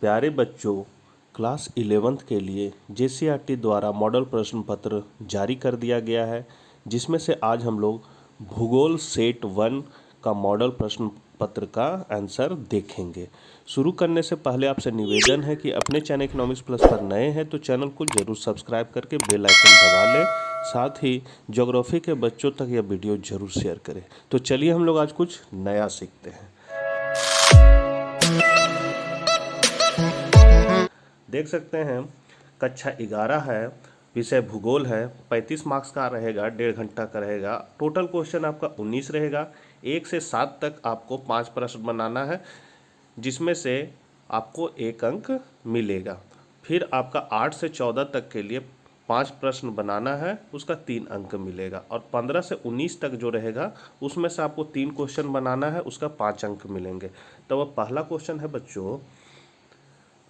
प्यारे बच्चों, class 11th के लिए JCRT द्वारा मॉडल प्रश्न पत्र जारी कर दिया गया है, जिसमें से आज हम लोग भूगोल सेट 1 का मॉडल प्रश्न पत्र का आंसर देखेंगे। शुरू करने से पहले आपसे निवेदन है कि अपने चैनल इकोनॉमिक्स प्लस पर नए हैं तो चैनल को जरूर सब्सक्राइब करके बेल आइकन दबा लें। साथ ही ज्योग्राफी के बच्चों तक यह वीडियो जरूर शेयर करें। तो चलिए हम लोग आज कुछ नया सीखते हैं। देख सकते हैं कक्षा 11 है, विषय भूगोल है। 35 मार्क्स का रहेगा, 1.5 घंटा का रहेगा। टोटल क्वेश्चन आपका 19 रहेगा। 1 से 7 तक आपको 5 प्रश्न बनाना है, जिसमें से आपको 1 अंक मिलेगा। फिर आपका 8 से 14 तक के लिए 5 प्रश्न बनाना है, उसका 3 अंक मिलेगा। और 15 से 19 तक जो रहेगा उसमें से आपको 3 क्वेश्चन बनाना है, उसका 5 अंक मिलेंगे। तो अब पहला क्वेश्चन है बच्चों,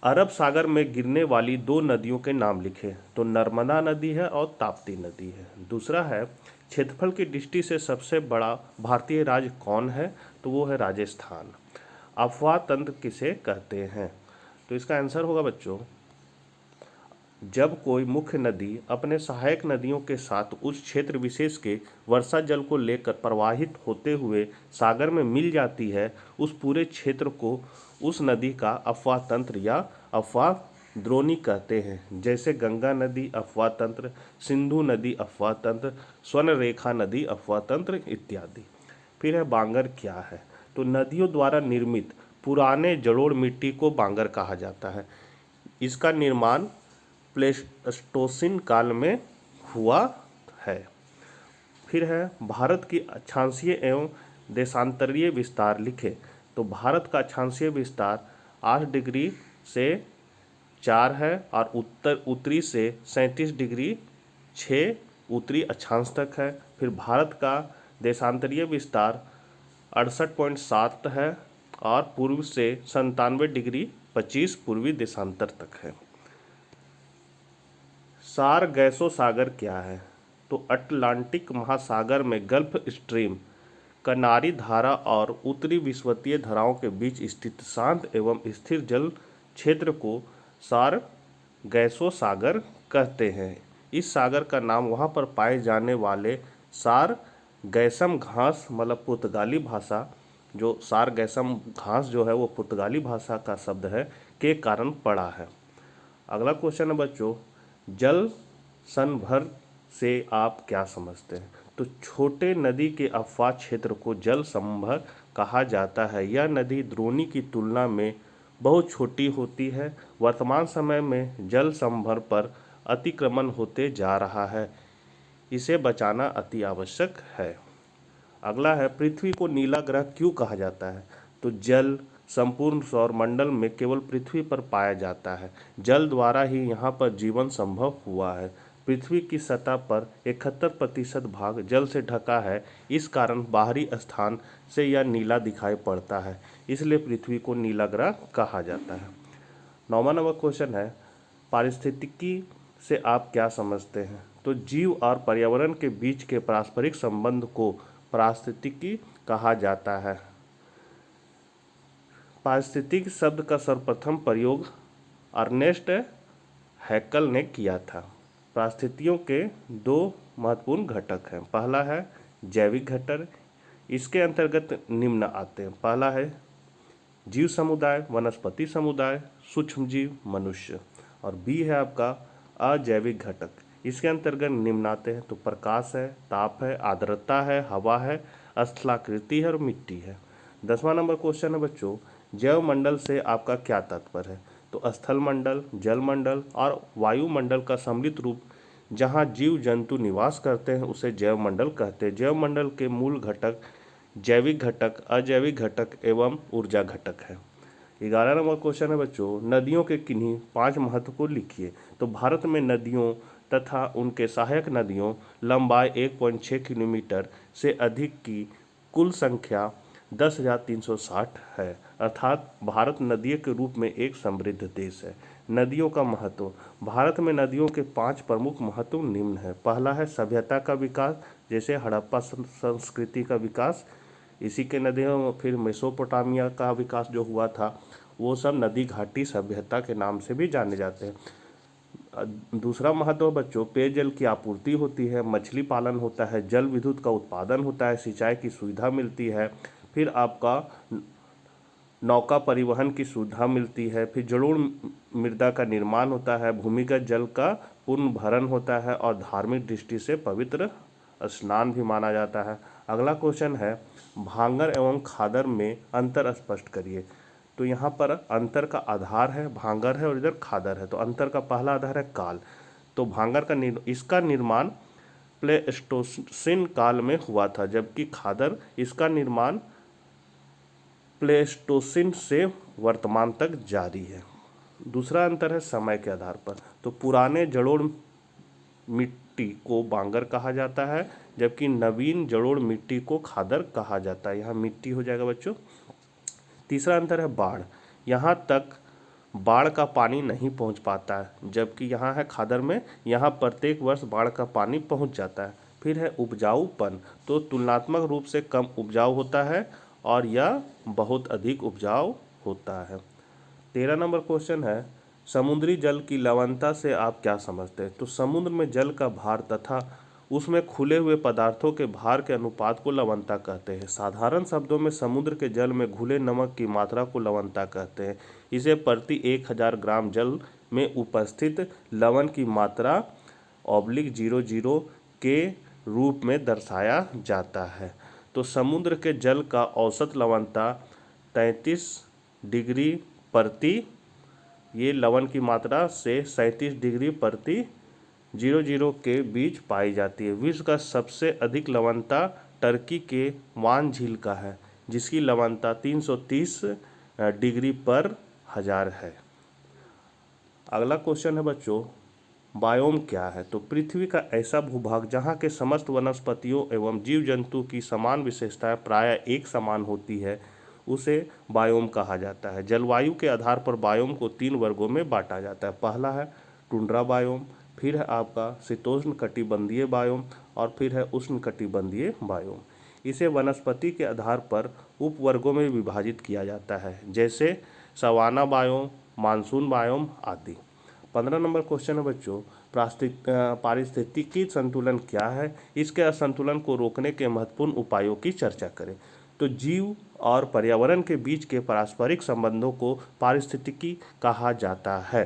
अरब सागर में गिरने वाली 2 नदियों के नाम लिखे। तो नर्मदा नदी है और ताप्ती नदी है। दूसरा है, क्षेत्रफल की दृष्टि से सबसे बड़ा भारतीय राज्य कौन है? तो वो है राजस्थान। अफवाह तंत्र किसे कहते हैं? तो इसका आंसर होगा बच्चों, जब कोई मुख्य नदी अपने सहायक नदियों के साथ उस क्षेत्र विशेष के वर्षा जल को लेकर प्रवाहित होते हुए सागर में मिल जाती है, उस पूरे क्षेत्र को उस नदी का अफवाह तंत्र या अफवाह द्रोणी कहते हैं। जैसे गंगा नदी अफवाह तंत्र, सिंधु नदी अफवाह तंत्र, स्वर्ण रेखा नदी अफवाह तंत्र इत्यादि। फिर है बांगर क्या है? तो नदियों द्वारा निर्मित पुराने जलोढ़ मिट्टी को बांगर कहा जाता है। इसका निर्माण प्लेस्टोसिन काल में हुआ है। फिर है, भारत की अक्षांशीय एवं देशांतरीय विस्तार लिखे। तो भारत का अक्षांशीय विस्तार 8 डिग्री से 4 है और उत्तरी से 37 डिग्री 6 उत्तरी अक्षांश तक है। फिर भारत का देशांतरीय विस्तार 68.7 है और पूर्व से 97 डिग्री 25 पूर्वी देशांतर तक है। सार गैसो सागर क्या है? तो अटलांटिक महासागर में गल्फ स्ट्रीम, कनारी धारा और उत्तरी विषुवतीय धाराओं के बीच स्थित शांत एवं स्थिर जल क्षेत्र को सार गैसो सागर कहते हैं। इस सागर का नाम वहाँ पर पाए जाने वाले सार गैसम घास, मतलब पुर्तगाली भाषा, जो सार गैसम घास जो है वो पुर्तगाली भाषा का शब्द है, के कारण पड़ा है। अगला क्वेश्चन है बच्चों, जल संभर से आप क्या समझते हैं? तो छोटे नदी के अफवाह क्षेत्र को जल संभर कहा जाता है। यह नदी द्रोणी की तुलना में बहुत छोटी होती है। वर्तमान समय में जल संभर पर अतिक्रमण होते जा रहा है, इसे बचाना अति आवश्यक है। अगला है, पृथ्वी को नीला ग्रह क्यों कहा जाता है? तो जल संपूर्ण सौर मंडल में केवल पृथ्वी पर पाया जाता है। जल द्वारा ही यहाँ पर जीवन संभव हुआ है। पृथ्वी की सतह पर 71% भाग जल से ढका है। इस कारण बाहरी स्थान से यह नीला दिखाई पड़ता है, इसलिए पृथ्वी को नीला ग्रह कहा जाता है। 9वां नंबर क्वेश्चन है, पारिस्थितिकी से आप क्या समझते हैं? तो जीव और पर्यावरण के बीच के पारस्परिक संबंध को पारिस्थितिकी कहा जाता है। पारिस्थितिक शब्द का सर्वप्रथम प्रयोग अर्नेस्ट हैकल ने किया था। पारिस्थितियों के 2 महत्वपूर्ण घटक हैं। पहला है जैविक घटक, इसके अंतर्गत निम्न आते हैं। पहला है जीव समुदाय, वनस्पति समुदाय, सूक्ष्म जीव, मनुष्य। और बी है आपका अजैविक घटक, इसके अंतर्गत निम्न आते हैं। तो प्रकाश है, ताप है, आर्द्रता है, हवा है, स्थलाकृति है और मिट्टी है। 10वां नंबर क्वेश्चन है बच्चों, जैव मंडल से आपका क्या तात्पर्य है? तो स्थल मंडल, जल मंडल और वायुमंडल का सम्मिलित रूप जहाँ जीव जंतु निवास करते हैं उसे जैव मंडल कहते हैं। जैव मंडल के मूल घटक जैविक घटक, अजैविक घटक एवं ऊर्जा घटक है। 11 नंबर क्वेश्चन है बच्चों, नदियों के किन्हीं 5 महत्व को लिखिए। तो भारत में नदियों तथा उनके सहायक नदियों लंबाई 1.6 किलोमीटर से अधिक की कुल संख्या 10,360 है, अर्थात भारत नदियों के रूप में एक समृद्ध देश है। नदियों का महत्व, भारत में नदियों के 5 प्रमुख महत्व निम्न है। पहला है सभ्यता का विकास, जैसे हड़प्पा संस्कृति का विकास, इसी के नदियों। फिर मेसोपोटामिया का विकास जो हुआ था वो सब नदी घाटी सभ्यता के नाम से भी जाने जाते हैं। दूसरा महत्व बच्चों, पेयजल की आपूर्ति होती है, मछली पालन होता है, जल विद्युत का उत्पादन होता है, सिंचाई की सुविधा मिलती है, फिर आपका नौका परिवहन की सुविधा मिलती है, फिर जलोढ़ मृदा का निर्माण होता है, भूमिगत जल का पूर्ण भरण होता है और धार्मिक दृष्टि से पवित्र स्नान भी माना जाता है। अगला क्वेश्चन है, भांगर एवं खादर में अंतर स्पष्ट करिए। तो यहाँ पर अंतर का आधार है भांगर है और इधर खादर है। तो अंतर का पहला आधार है काल। तो भांगर का इसका निर्माण प्लेस्टोसिन काल में हुआ था, जबकि खादर इसका निर्माण प्लेस्टोसिन से वर्तमान तक जारी है। दूसरा अंतर है समय के आधार पर। तो पुराने जलोढ़ मिट्टी को बांगर कहा जाता है, जबकि नवीन जलोढ़ मिट्टी को खादर कहा जाता है। यहाँ मिट्टी हो जाएगा बच्चों। तीसरा अंतर है बाढ़। यहाँ तक बाढ़ का पानी नहीं पहुँच पाता है, जबकि यहाँ है खादर में यहाँ प्रत्येक वर्ष बाढ़ का पानी पहुँच जाता है। फिर है उपजाऊपन। तो तुलनात्मक रूप से कम उपजाऊ होता है और यह बहुत अधिक उपजाऊ होता है। 13 नंबर क्वेश्चन है, समुद्री जल की लवणता से आप क्या समझते हैं। तो समुद्र में जल का भार तथा उसमें खुले हुए पदार्थों के भार के अनुपात को लवणता कहते हैं। साधारण शब्दों में समुद्र के जल में घुले नमक की मात्रा को लवणता कहते हैं। इसे प्रति 1000 ग्राम जल में उपस्थित लवण की मात्रा (00) के रूप में दर्शाया जाता है। तो समुद्र के जल का औसत लवणता 33 डिग्री प्रति, ये लवण की मात्रा से 37 डिग्री प्रति 00 के बीच पाई जाती है। विश्व का सबसे अधिक लवणता टर्की के वान झील का है, जिसकी लवणता 330 डिग्री पर 1000 है। अगला क्वेश्चन है बच्चों, बायोम क्या है। तो पृथ्वी का ऐसा भूभाग जहाँ के समस्त वनस्पतियों एवं जीव जंतु की समान विशेषताएं प्रायः एक समान होती है, उसे बायोम कहा जाता है। जलवायु के आधार पर बायोम को 3 वर्गों में बांटा जाता है। पहला है टुंड्रा बायोम, फिर है आपका शीतोष्ण कटिबंधीय बायोम और फिर है उष्ण कटिबंधीय बायोम। इसे वनस्पति के आधार पर उपवर्गों में विभाजित किया जाता है, जैसे सवाना बायोम, मानसून बायोम आदि। 15 नंबर क्वेश्चन है बच्चों, पारिस्थितिकी संतुलन क्या है। इसके असंतुलन को रोकने के महत्वपूर्ण उपायों की चर्चा करें। तो जीव और पर्यावरण के बीच के पारस्परिक संबंधों को पारिस्थितिकी कहा जाता है।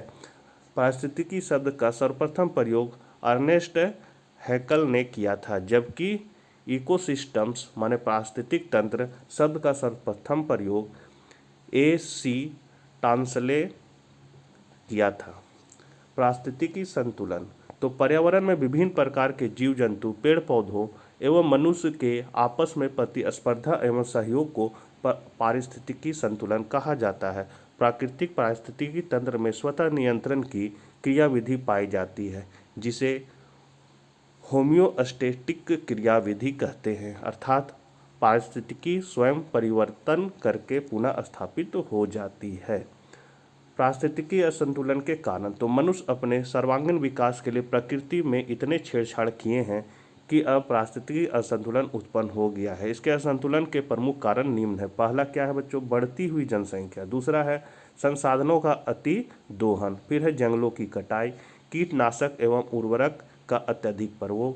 पारिस्थितिकी शब्द का सर्वप्रथम प्रयोग अर्नेस्ट हैकल ने किया था, जबकि इकोसिस्टम्स माने पारिस्थितिक तंत्र शब्द का सर्वप्रथम प्रयोग AC टांसले किया था। पारिस्थितिकी संतुलन, तो पर्यावरण में विभिन्न प्रकार के जीव जंतु, पेड़ पौधों एवं मनुष्य के आपस में प्रतिस्पर्धा एवं सहयोग को पारिस्थितिकी संतुलन कहा जाता है। प्राकृतिक पारिस्थितिकी तंत्र में स्वतः नियंत्रण की क्रियाविधि पाई जाती है, जिसे होम्योस्टेटिक क्रियाविधि कहते हैं, अर्थात पारिस्थितिकी स्वयं परिवर्तन करके पुनः स्थापित हो जाती है। पारिस्थितिकी असंतुलन के कारण, तो मनुष्य अपने सर्वांगीण विकास के लिए प्रकृति में इतने छेड़छाड़ किए हैं कि अब पारिस्थितिकी असंतुलन उत्पन्न हो गया है। इसके असंतुलन के प्रमुख कारण निम्न है। पहला क्या है बच्चों, बढ़ती हुई जनसंख्या। दूसरा है संसाधनों का अति दोहन। फिर है जंगलों की कटाई, कीटनाशक एवं उर्वरक का अत्यधिक प्रयोग।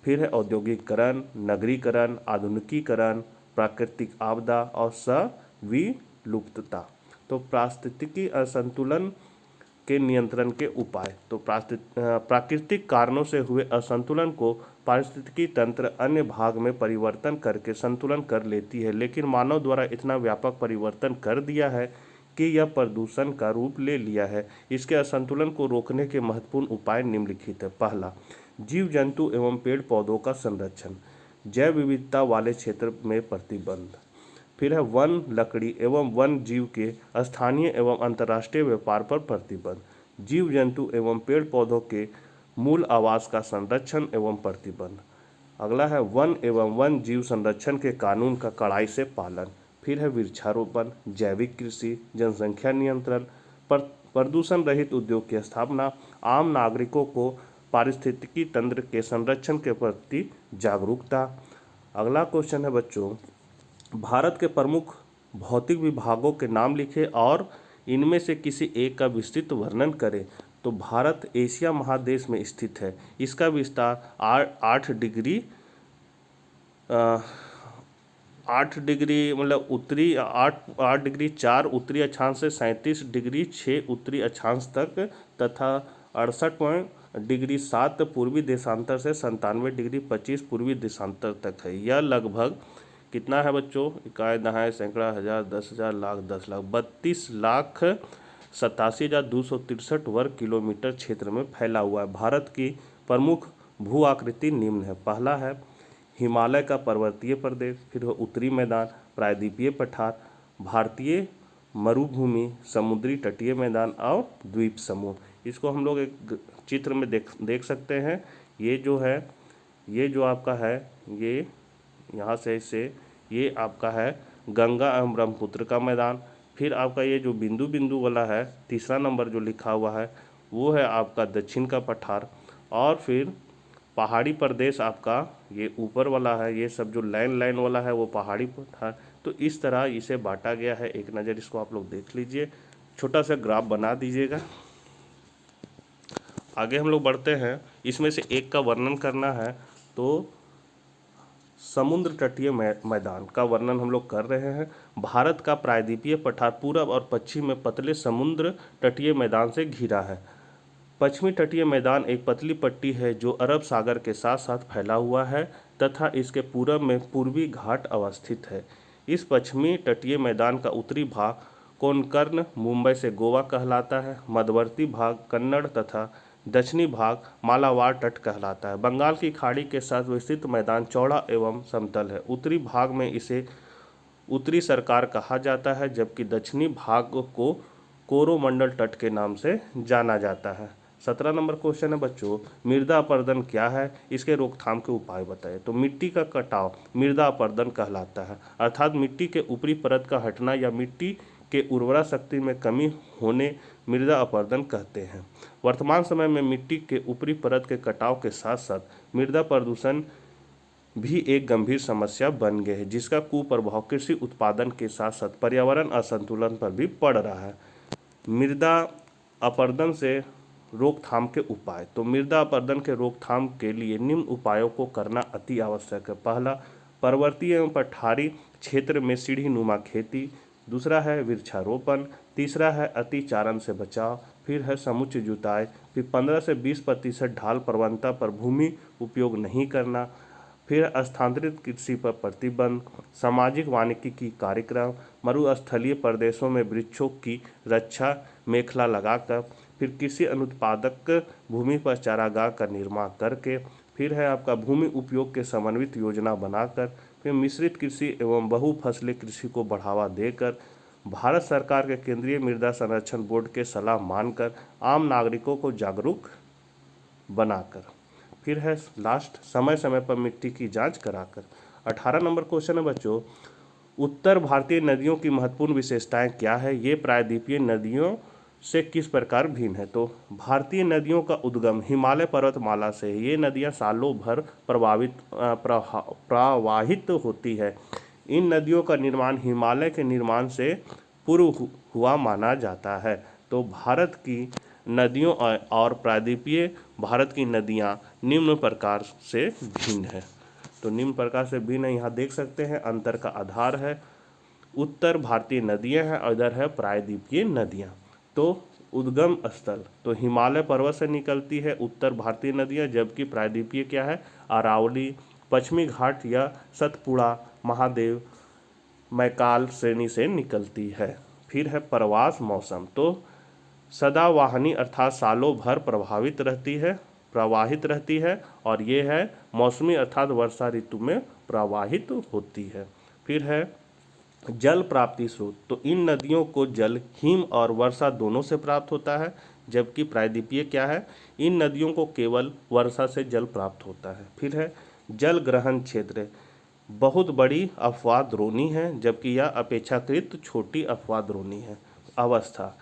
फिर है औद्योगिकरण, नगरीकरण, आधुनिकीकरण, प्राकृतिक आपदा और सविलुप्तता। तो पारिस्थितिकी असंतुलन के नियंत्रण के उपाय, तो प्राकृतिक कारणों से हुए असंतुलन को पारिस्थितिकी तंत्र अन्य भाग में परिवर्तन करके संतुलन कर लेती है, लेकिन मानव द्वारा इतना व्यापक परिवर्तन कर दिया है कि यह प्रदूषण का रूप ले लिया है। इसके असंतुलन को रोकने के महत्वपूर्ण उपाय निम्नलिखित है। पहला, जीव जंतु एवं पेड़ पौधों का संरक्षण, जैव विविधता वाले क्षेत्र में प्रतिबंध। फिर है वन, लकड़ी एवं वन जीव के स्थानीय एवं अंतर्राष्ट्रीय व्यापार पर प्रतिबंध। जीव जंतु एवं पेड़ पौधों के मूल आवास का संरक्षण एवं प्रतिबंध। अगला है वन एवं वन जीव संरक्षण के कानून का कड़ाई से पालन। फिर है वृक्षारोपण, जैविक कृषि, जनसंख्या नियंत्रण, प्रदूषण रहित उद्योग की स्थापना, आम नागरिकों को पारिस्थितिकी तंत्र के संरक्षण के प्रति जागरूकता। अगला क्वेश्चन है बच्चों, भारत के प्रमुख भौतिक विभागों के नाम लिखे और इनमें से किसी एक का विस्तृत वर्णन करें। तो भारत एशिया महादेश में स्थित है। इसका विस्तार 8 डिग्री मतलब उत्तरी 8.4 उत्तरी अक्षांश से 37.6 उत्तरी अक्षांश तक तथा 68.7 पूर्वी देशांतर से 97.25 पूर्वी देशांतर तक है। यह लगभग कितना है बच्चों? इकाई, दहाई, सैकड़ा, हजार, 10,000, लाख, 10 लाख, 32,87,263 वर्ग किलोमीटर क्षेत्र में फैला हुआ है। भारत की प्रमुख भू आकृति निम्न है। पहला है हिमालय का पर्वतीय प्रदेश, फिर उत्तरी मैदान, प्रायद्वीपीय पठार, भारतीय मरुभूमि, समुद्री तटीय मैदान और द्वीप समूह। इसको हम लोग एक चित्र में देख सकते हैं। ये जो है, ये जो आपका है, ये यहाँ से ये आपका है गंगा एवं ब्रह्मपुत्र का मैदान। फिर आपका ये जो बिंदु बिंदु वाला है, तीसरा नंबर जो लिखा हुआ है, वो है आपका दक्षिण का पठार। और फिर पहाड़ी प्रदेश आपका ये ऊपर वाला है, ये सब जो लाइन वाला है वो पहाड़ी पठार। तो इस तरह इसे बांटा गया है। एक नज़र इसको आप लोग देख लीजिए, छोटा सा ग्राफ बना दीजिएगा। आगे हम लोग बढ़ते हैं। इसमें से एक का वर्णन करना है, तो समुद्र तटीय मैदान का वर्णन हम लोग कर रहे हैं। भारत का प्रायद्वीपीय पठार पूरब और पश्चिम में पतले समुद्र तटीय मैदान से घिरा है। पश्चिमी तटीय मैदान एक पतली पट्टी है जो अरब सागर के साथ साथ फैला हुआ है तथा इसके पूरब में पूर्वी घाट अवस्थित है। इस पश्चिमी तटीय मैदान का उत्तरी भाग कोंकण मुंबई से गोवा कहलाता है। मध्यवर्ती भाग कन्नड़ तथा दक्षिणी भाग मालाबार तट कहलाता है। बंगाल की खाड़ी के साथ विस्तृत मैदान चौड़ा एवं समतल है। उत्तरी भाग में इसे उत्तरी सरकार कहा जाता है, जबकि दक्षिणी भाग को कोरोमंडल तट के नाम से जाना जाता है। 17 नंबर क्वेश्चन है बच्चों, मृदा अपरदन क्या है? इसके रोकथाम के उपाय बताएं। तो मिट्टी का कटाव मृदा अपरदन कहलाता है, अर्थात मिट्टी के ऊपरी परत का हटना या मिट्टी के उर्वरा शक्ति में कमी होने मृदा अपरदन कहते हैं। वर्तमान समय में मिट्टी के ऊपरी परत के कटाव के साथ साथ मृदा प्रदूषण भी एक गंभीर समस्या बन गए है, जिसका कुप्रभाव कृषि उत्पादन के साथ साथ पर्यावरण असंतुलन पर भी पड़ रहा है। मृदा अपरदन से रोकथाम के उपाय। तो मृदा अपरदन के रोकथाम के लिए निम्न उपायों को करना अति आवश्यक है। पहला, पर्वतीय एवं पठारी क्षेत्र में सीढ़ी नुमा खेती। दूसरा है वृक्षारोपण। तीसरा है अतिचारण से बचाव। फिर है समुचित जुताई। फिर 15 से 20% ढाल प्रवणता पर भूमि उपयोग नहीं करना। फिर स्थानांतरित कृषि पर प्रतिबंध, सामाजिक वानिकी कार्यक्रम, मरुस्थलीय प्रदेशों में वृक्षों की रक्षा मेखला लगाकर, फिर कृषि अनुत्पादक भूमि पर चारागाह का निर्माण करके, फिर है आपका भूमि उपयोग के समन्वित योजना बनाकर, फिर मिश्रित कृषि एवं बहुफसली कृषि को बढ़ावा देकर, भारत सरकार के केंद्रीय मृदा संरक्षण बोर्ड के सलाह मानकर, आम नागरिकों को जागरूक बनाकर, फिर है लास्ट समय समय पर मिट्टी की जांच कराकर। 18 नंबर क्वेश्चन है बच्चों, उत्तर भारतीय नदियों की महत्वपूर्ण विशेषताएं क्या है? ये प्रायद्वीपीय नदियों से किस प्रकार भिन्न है? तो भारतीय नदियों का उद्गम हिमालय पर्वतमाला से है। ये नदियां सालों भर प्रवाहित होती है। इन नदियों का निर्माण हिमालय के निर्माण से पूर्व हुआ माना जाता है। तो भारत की नदियों और प्रायद्वीपीय भारत की नदियां निम्न प्रकार से भिन्न है। तो निम्न प्रकार से भिन्न है, यहाँ देख सकते हैं। अंतर का आधार है उत्तर भारतीय नदियां हैं और इधर है प्रायद्वीपीय नदियां। तो उद्गम स्थल तो हिमालय पर्वत से निकलती है उत्तर भारतीय नदियां, जबकि प्रायद्वीपीय क्या है? अरावली, पश्चिमी घाट या सतपुड़ा, महादेव, मैकाल श्रेणी से निकलती है। फिर है प्रवास मौसम, तो सदावाहनी अर्थात सालों भर प्रवाहित रहती है और ये है मौसमी अर्थात वर्षा ऋतु में प्रवाहित होती है। फिर है जल प्राप्ति स्रोत, तो इन नदियों को जल हिम और वर्षा दोनों से प्राप्त होता है, जबकि प्रायद्वीपीय क्या है? इन नदियों को केवल वर्षा से जल प्राप्त होता है। फिर है जल ग्रहण क्षेत्र, बहुत बड़ी अपवाद-द्रोणी है, जबकि यह अपेक्षाकृत छोटी अपवाद-द्रोणी है। अवस्था,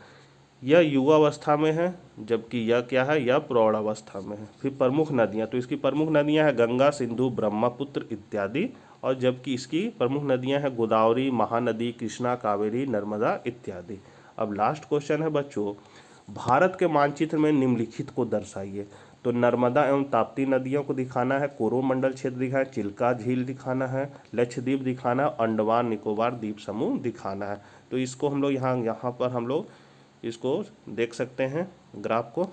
यह युवावस्था में है, जबकि यह क्या है? यह प्रौढ़ावस्था में है। फिर प्रमुख नदियाँ, तो इसकी प्रमुख नदियाँ हैं गंगा, सिंधु, ब्रह्मपुत्र इत्यादि, और जबकि इसकी प्रमुख नदियां हैं गोदावरी, महानदी, कृष्णा, कावेरी, नर्मदा इत्यादि। अब लास्ट क्वेश्चन है बच्चों, भारत के मानचित्र में निम्नलिखित को दर्शाइए। तो नर्मदा एवं ताप्ती नदियों को दिखाना है, कोरोमंडल क्षेत्र दिखाना है, चिल्का झील दिखाना है, लक्षद्वीप दिखाना है, अंडमान निकोबार द्वीप समूह दिखाना है। तो इसको हम लोग यहाँ पर हम लोग इसको देख सकते हैं ग्राफ को।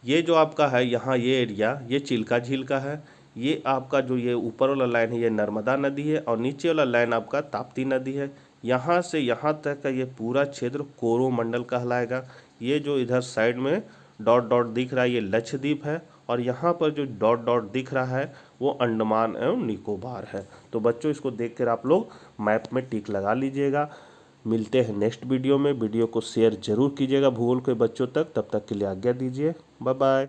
ये जो आपका है यहाँ ये एरिया ये चिल्का झील का है, ये आपका जो ये ऊपर वाला लाइन है ये नर्मदा नदी है और नीचे वाला लाइन आपका ताप्ती नदी है। यहाँ से यहाँ तक का ये पूरा क्षेत्र कोरोमंडल कहलाएगा। ये जो इधर साइड में डॉट डॉट दिख रहा है ये लक्षद्वीप है और यहाँ पर जो डॉट डॉट दिख रहा है वो अंडमान एवं निकोबार है। तो बच्चों इसको देख कर आप लोग मैप में टिक लगा लीजिएगा। मिलते हैं नेक्स्ट वीडियो में। वीडियो को शेयर जरूर कीजिएगा भूगोल के बच्चों तक। तब तक के लिए आज्ञा दीजिए। Bye bye.